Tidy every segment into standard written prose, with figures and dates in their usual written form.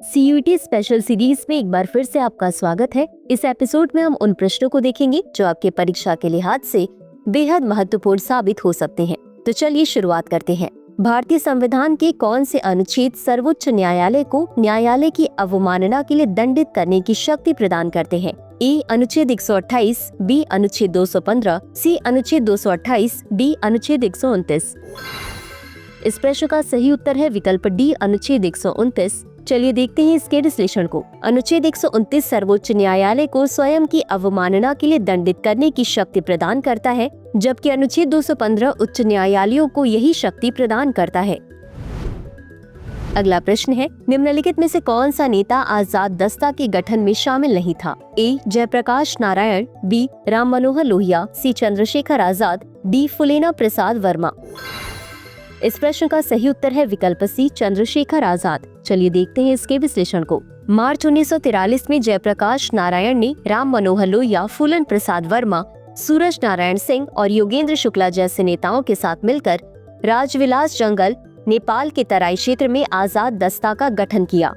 CUET special series में एक बार फिर से आपका स्वागत है। इस एपिसोड में हम उन प्रश्नों को देखेंगे जो आपके परीक्षा के लिहाज से बेहद महत्वपूर्ण साबित हो सकते हैं। तो चलिए शुरुआत करते हैं। भारतीय संविधान के कौन से अनुच्छेद सर्वोच्च न्यायालय को न्यायालय की अवमानना के लिए दंडित करने की शक्ति प्रदान करते हैं? ए अनुच्छेद 128, बी अनुच्छेद 215, सी अनुच्छेद 228, डी अनुच्छेद 129। इस प्रश्न का सही उत्तर है विकल्प डी अनुच्छेद 129। चलिए देखते हैं इसके विश्लेषण को। अनुच्छेद 129 सर्वोच्च न्यायालय को स्वयं की अवमानना के लिए दंडित करने की शक्ति प्रदान करता है, जबकि अनुच्छेद 215 उच्च न्यायालयों को यही शक्ति प्रदान करता है। अगला प्रश्न है, निम्नलिखित में से कौन सा नेता आजाद दस्ता के गठन में शामिल नहीं था? ए जयप्रकाश नारायण, बी राम मनोहर लोहिया, सी चंद्रशेखर आजाद, डी फुलेना प्रसाद वर्मा। इस प्रश्न का सही उत्तर है विकल्प सी चंद्रशेखर आजाद। चलिए देखते हैं इसके विश्लेषण को। मार्च 1943 में जयप्रकाश नारायण ने राम मनोहर लोहिया, फूलन प्रसाद वर्मा, सूरज नारायण सिंह और योगेंद्र शुक्ला जैसे नेताओं के साथ मिलकर राजविलास जंगल, नेपाल के तराई क्षेत्र में आजाद दस्ता का गठन किया।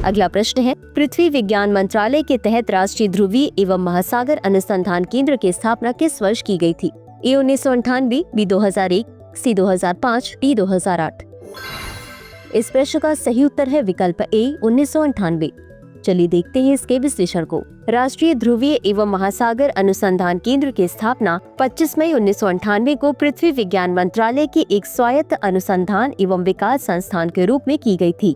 अगला प्रश्न है, पृथ्वी विज्ञान मंत्रालय के तहत राष्ट्रीय ध्रुवीय एवं महासागर अनुसंधान केंद्र की स्थापना किस वर्ष की गई थी? ए 1998, बी 2001, सी 2005, डी 2008। इस प्रश्न का सही उत्तर है विकल्प ए 1998। चलिए देखते हैं इसके विश्लेषण को। राष्ट्रीय ध्रुवीय एवं महासागर अनुसंधान केंद्र की स्थापना 25 मई 1998 को पृथ्वी विज्ञान मंत्रालय के एक स्वायत्त अनुसंधान एवं विकास संस्थान के रूप में की गई थी।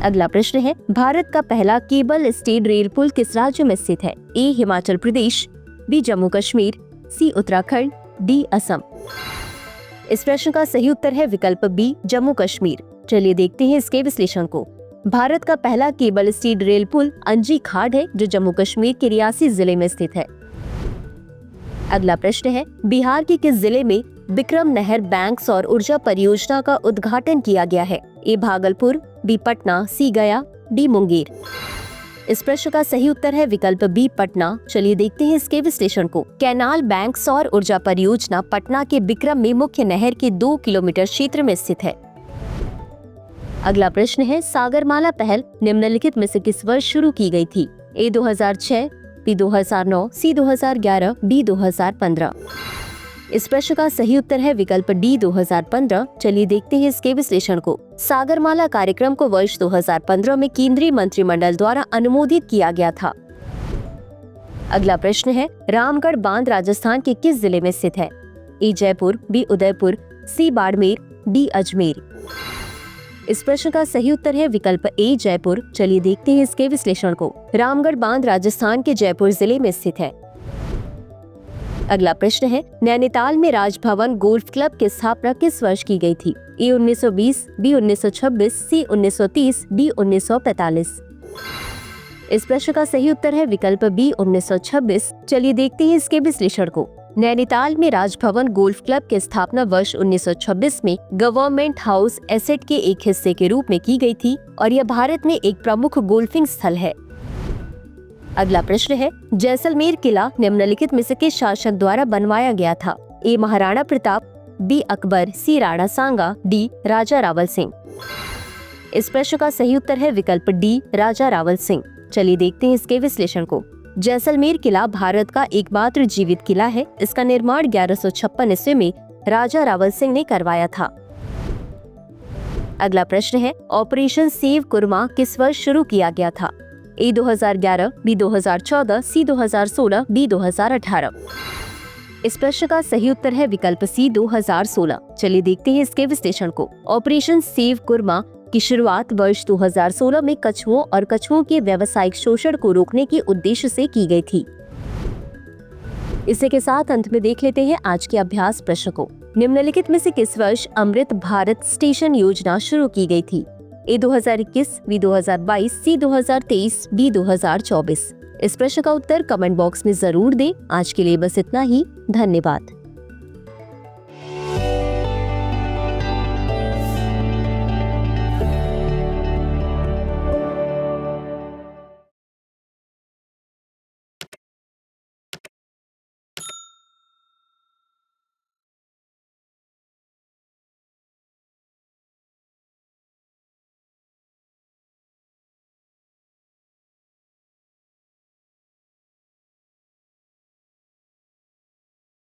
अगला प्रश्न है, भारत का पहला केबल स्टेड रेल पुल किस राज्य में स्थित है? ए हिमाचल प्रदेश, बी जम्मू कश्मीर, सी उत्तराखंड, डी असम। इस प्रश्न का सही उत्तर है विकल्प बी जम्मू कश्मीर। चलिए देखते हैं इसके विश्लेषण को। भारत का पहला केबल स्टीड रेल पुल अंजी खाड़ है, जो जम्मू कश्मीर के रियासी जिले में स्थित है। अगला प्रश्न है, बिहार के किस जिले में विक्रम नहर बैंक सौर ऊर्जा परियोजना का उद्घाटन किया गया है? ए भागलपुर, बी पटना, सी गया, डी मुंगेर। इस प्रश्न का सही उत्तर है विकल्प बी पटना। चलिए देखते हैं इसके विश्लेषण को। कैनाल बैंक सौर ऊर्जा परियोजना पटना के बिक्रम में मुख्य नहर के 2 किलोमीटर क्षेत्र में स्थित है। अगला प्रश्न है, सागरमाला पहल निम्नलिखित में से किस वर्ष शुरू की गई थी? ए 2006, बी 2009, सी 2011, डी 2015। इस प्रश्न का सही उत्तर है विकल्प डी 2015। चलिए देखते हैं इसके विश्लेषण को। सागरमाला कार्यक्रम को वर्ष 2015 में केंद्रीय मंत्रिमंडल द्वारा अनुमोदित किया गया था। अगला प्रश्न है, रामगढ़ बांध राजस्थान के किस जिले में स्थित है? ए जयपुर, बी उदयपुर, सी बाड़मेर, डी अजमेर। इस प्रश्न का सही उत्तर है विकल्प ए जयपुर। चलिए देखते हैं इसके विश्लेषण को। रामगढ़ बांध राजस्थान के जयपुर जिले में स्थित है। अगला प्रश्न है, नैनीताल में राजभवन गोल्फ क्लब की स्थापना किस वर्ष की गई थी? ए 1920, बी 1926, सी 1930, डी 1945। इस प्रश्न का सही उत्तर है विकल्प बी 1926। चलिए देखते हैं इसके विश्लेषण को। नैनीताल में राजभवन गोल्फ क्लब की स्थापना वर्ष 1926 में गवर्नमेंट हाउस एसेट के एक हिस्से के रूप में की गई थी और यह भारत में एक प्रमुख गोल्फिंग स्थल है। अगला प्रश्न है, जैसलमेर किला निम्नलिखित में से किस शासक द्वारा बनवाया गया था? ए महाराणा प्रताप, बी अकबर, सी राणा सांगा, डी राजा रावल सिंह। इस प्रश्न का सही उत्तर है विकल्प डी राजा रावल सिंह। चलिए देखते हैं इसके विश्लेषण को। जैसलमेर किला भारत का एकमात्र जीवित किला है। इसका निर्माण 1156 ईस्वी में राजा रावल सिंह ने करवाया था। अगला प्रश्न है, ऑपरेशन सेव कुरमा किस वर्ष शुरू किया गया था? ए 2011, बी 2014, सी 2016, डी 2018। इस प्रश्न का सही उत्तर है विकल्प सी 2016। चलिए देखते हैं इसके विश्लेषण को। ऑपरेशन सेव कुरमा की शुरुआत वर्ष 2016 में कछुओं और कछुओं के व्यावसायिक शोषण को रोकने के उद्देश्य से की गई थी। इसी के साथ अंत में देख लेते हैं आज के अभ्यास प्रश्न को। निम्नलिखित में से किस वर्ष अमृत भारत स्टेशन योजना शुरू की गई थी? ए 2021, बी 2022, सी 2023, डी 2024। इस प्रश्न का उत्तर कमेंट बॉक्स में जरूर दें। आज के लिए बस इतना ही। धन्यवाद।